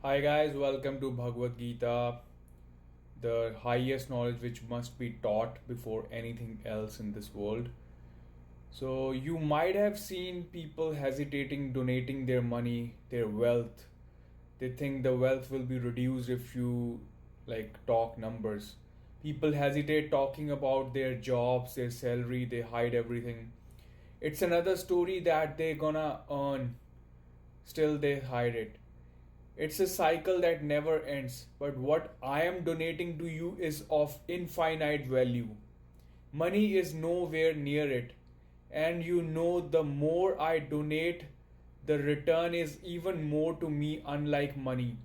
Hi guys, welcome to Bhagavad-Gita, the highest knowledge which must be taught before anything else in this world. So you might have seen people hesitating donating their money, their wealth. They think the wealth will be reduced if you talk numbers. People hesitate talking about their jobs, their salary, they hide everything. It's another story that they're gonna earn, still they hide it. It's a cycle that never ends, but what I am donating to you is of infinite value. Money is nowhere near it, and the more I donate, the return is even more to me, unlike money.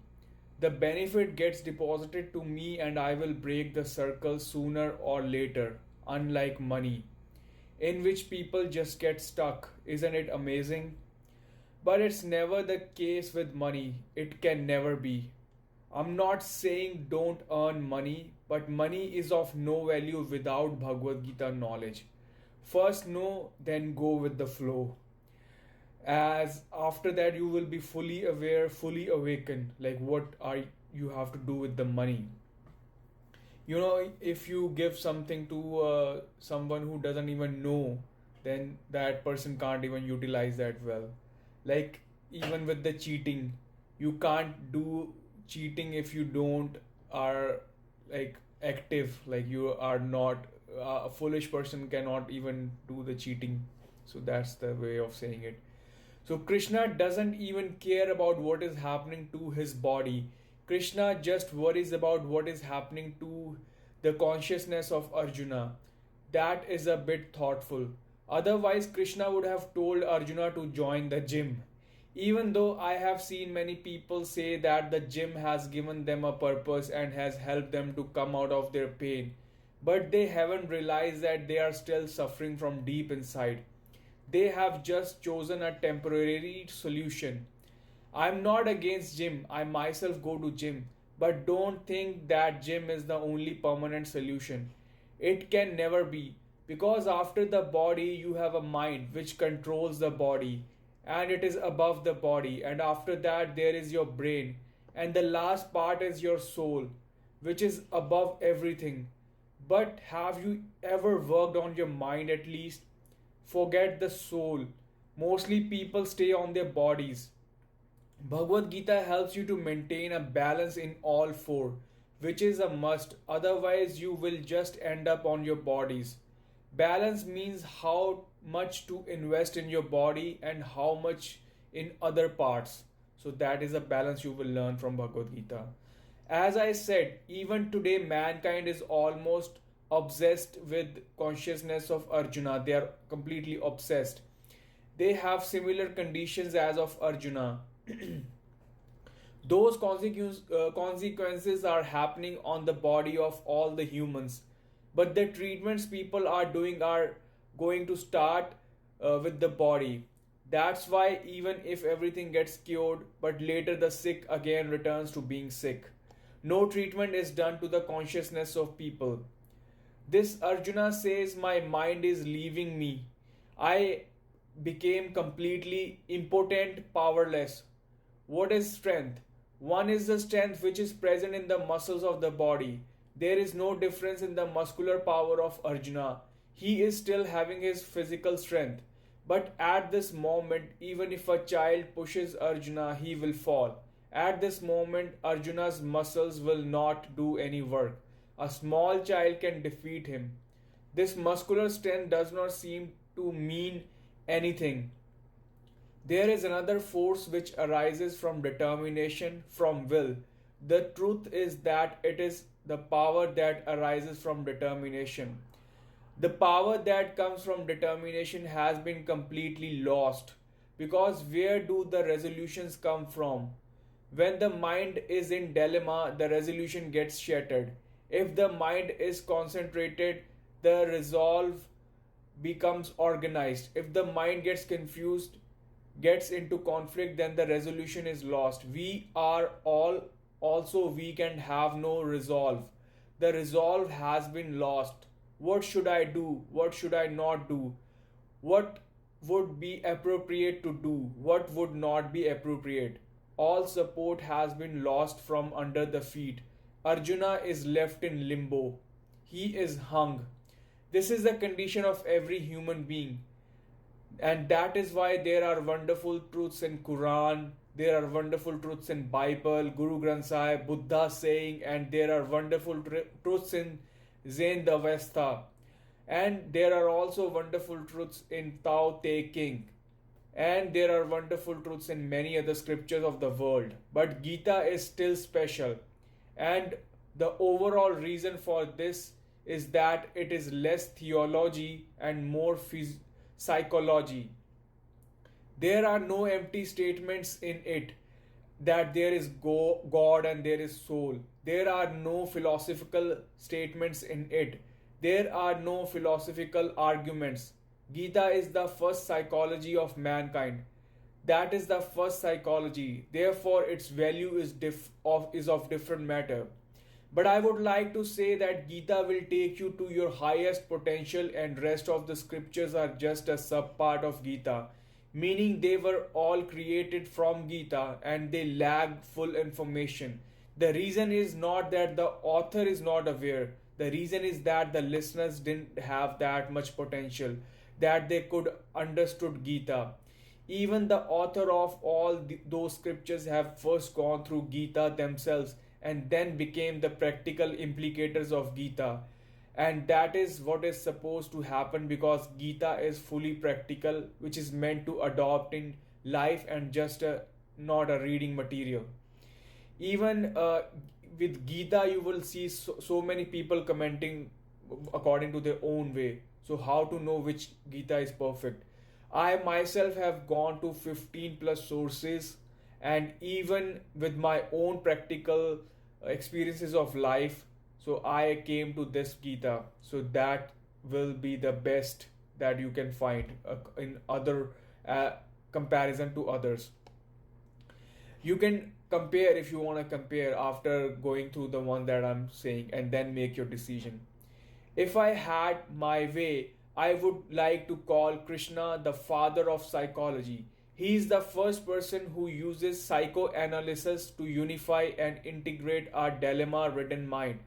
The benefit gets deposited to me, and I will break the circle sooner or later, unlike money, in which people just get stuck. Isn't it amazing? But it's never the case with money. It can never be. I'm not saying don't earn money, but money is of no value without Bhagavad Gita knowledge. First know, then go with the flow. As after that you will be fully aware, fully awakened, like what are you have to do with the money. If you give something to someone who doesn't even know, then that person can't even utilize that well. Like, even with the cheating, you can't do cheating if you don't are active, like you are not a foolish person cannot even do the cheating. So that's the way of saying it. So Krishna doesn't even care about what is happening to his body. Krishna just worries about what is happening to the consciousness of Arjuna. That is a bit thoughtful. Otherwise, Krishna would have told Arjuna to join the gym. Even though I have seen many people say that the gym has given them a purpose and has helped them to come out of their pain, but they haven't realized that they are still suffering from deep inside. They have just chosen a temporary solution. I'm not against gym. I myself go to gym, but don't think that gym is the only permanent solution. It can never be, because after the body you have a mind which controls the body, and it is above the body, and after that there is your brain, and the last part is your soul, which is above everything. But have you ever worked on your mind at least? Forget the soul. Mostly people stay on their bodies. Bhagavad Gita helps you to maintain a balance in all four, which is a must, otherwise, you will just end up on your bodies. Balance means how much to invest in your body and how much in other parts. So, that is a balance you will learn from Bhagavad Gita. As I said, even today, mankind is almost obsessed with consciousness of Arjuna. They are completely obsessed. They have similar conditions as of Arjuna. Those consequences are happening on the body of all the humans, but the treatments people are doing are going to start with the body. That's why even if everything gets cured, but later the sick again returns to being sick. No treatment is done to the consciousness of people. This Arjuna says, my mind is leaving me. I became completely impotent, powerless. What is strength? One is the strength which is present in the muscles of the body. There is no difference in the muscular power of Arjuna. He is still having his physical strength. But at this moment, even if a child pushes Arjuna, he will fall. At this moment, Arjuna's muscles will not do any work. A small child can defeat him. This muscular strength does not seem to mean anything. There is another force which arises from determination, from will. The truth is that it is the power that arises from determination. The power that comes from determination has been completely lost, because where do the resolutions come from? When the mind is in dilemma, the resolution gets shattered. If the mind is concentrated, the resolve becomes organized. If the mind gets confused, gets into conflict, then the resolution is lost. We are all also weak and have no resolve. The resolve has been lost. What should I do? What should I not do? What would be appropriate to do? What would not be appropriate? all support has been lost from under the feet. Arjuna is left in limbo. He is hung. This is the condition of every human being. And that is why there are wonderful truths in Quran, there are wonderful truths in Bible, Guru Granth Sahib, Buddha saying, and there are wonderful truths in Zen Avesta, and there are also wonderful truths in Tao Te King, and there are wonderful truths in many other scriptures of the world. But Gita is still special, and the overall reason for this is that it is less theology and more psychology. There are no empty statements in it that there is God and there is soul. There are no philosophical statements in it. There are no philosophical arguments. Gita is the first psychology of mankind. That is the first psychology. Therefore, its value is of different matter. But I would like to say that Gita will take you to your highest potential, and rest of the scriptures are just a sub part of Gita, meaning they were all created from Gita and they lack full information. The reason is not that the author is not aware. The reason is that the listeners didn't have that much potential that they could understood Gita. Even the author of all those scriptures have first gone through Gita themselves and then became the practical implicators of Gita. And that is what is supposed to happen, because Gita is fully practical, which is meant to adopt in life and just not a reading material. Even with Gita, you will see so many people commenting according to their own way. So, how to know which Gita is perfect? I myself have gone to 15 plus sources, and even with my own practical experiences of life, so I came to this Gita. So that will be the best that you can find in other comparison to others. You can compare if you want to compare after going through the one that I'm saying, and then make your decision. If I had my way, I would like to call Krishna the father of psychology. He is the first person who uses psychoanalysis to unify and integrate our dilemma-ridden mind.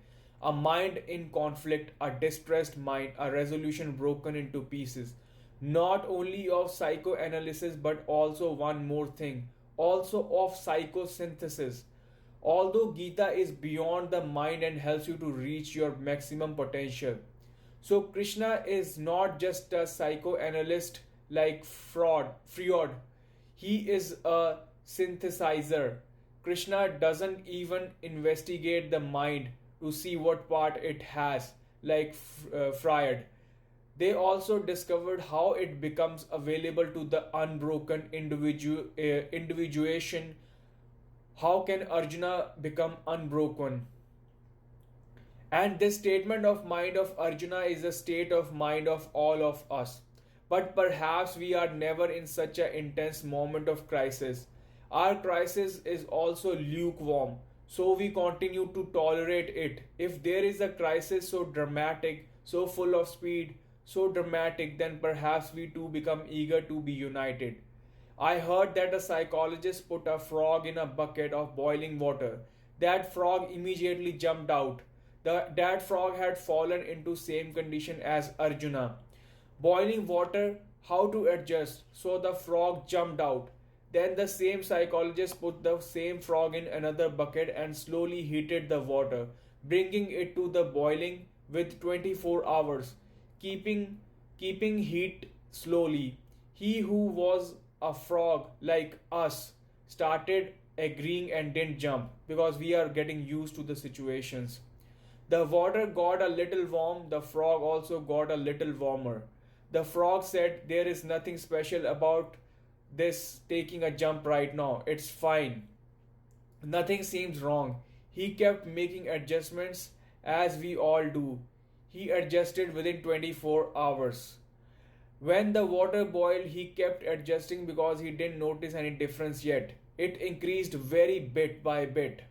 A mind in conflict, a distressed mind, a resolution broken into pieces. Not only of psychoanalysis, but also one more thing, also of psychosynthesis. Although Gita is beyond the mind and helps you to reach your maximum potential. So Krishna is not just a psychoanalyst like Freud. He is a synthesizer. Krishna doesn't even investigate the mind to see what part it has, like Freud. They also discovered how it becomes available to the unbroken individuation. How can Arjuna become unbroken? And this statement of mind of Arjuna is a state of mind of all of us. But perhaps we are never in such an intense moment of crisis. Our crisis is also lukewarm, so we continue to tolerate it. If there is a crisis so dramatic, so full of speed, so dramatic, then perhaps we too become eager to be united. I heard that a psychologist put a frog in a bucket of boiling water. That frog immediately jumped out. That frog had fallen into same condition as Arjuna. Boiling water, how to adjust? So the frog jumped out. Then the same psychologist put the same frog in another bucket and slowly heated the water, bringing it to the boiling with 24 hours, keeping heat slowly. He who was a frog like us started agreeing and didn't jump, because we are getting used to the situations. The water got a little warm, the frog also got a little warmer. The frog said, "There is nothing special about this taking a jump right now. It's fine. Nothing seems wrong." He kept making adjustments as we all do. He adjusted within 24 hours. When the water boiled, he kept adjusting because he didn't notice any difference yet. It increased very bit by bit.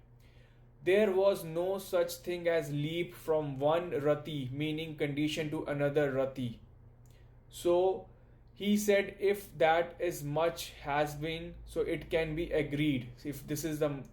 There was no such thing as leap from one rati, meaning condition, to another rati. So he said if that is much has been, so it can be agreed. If this is the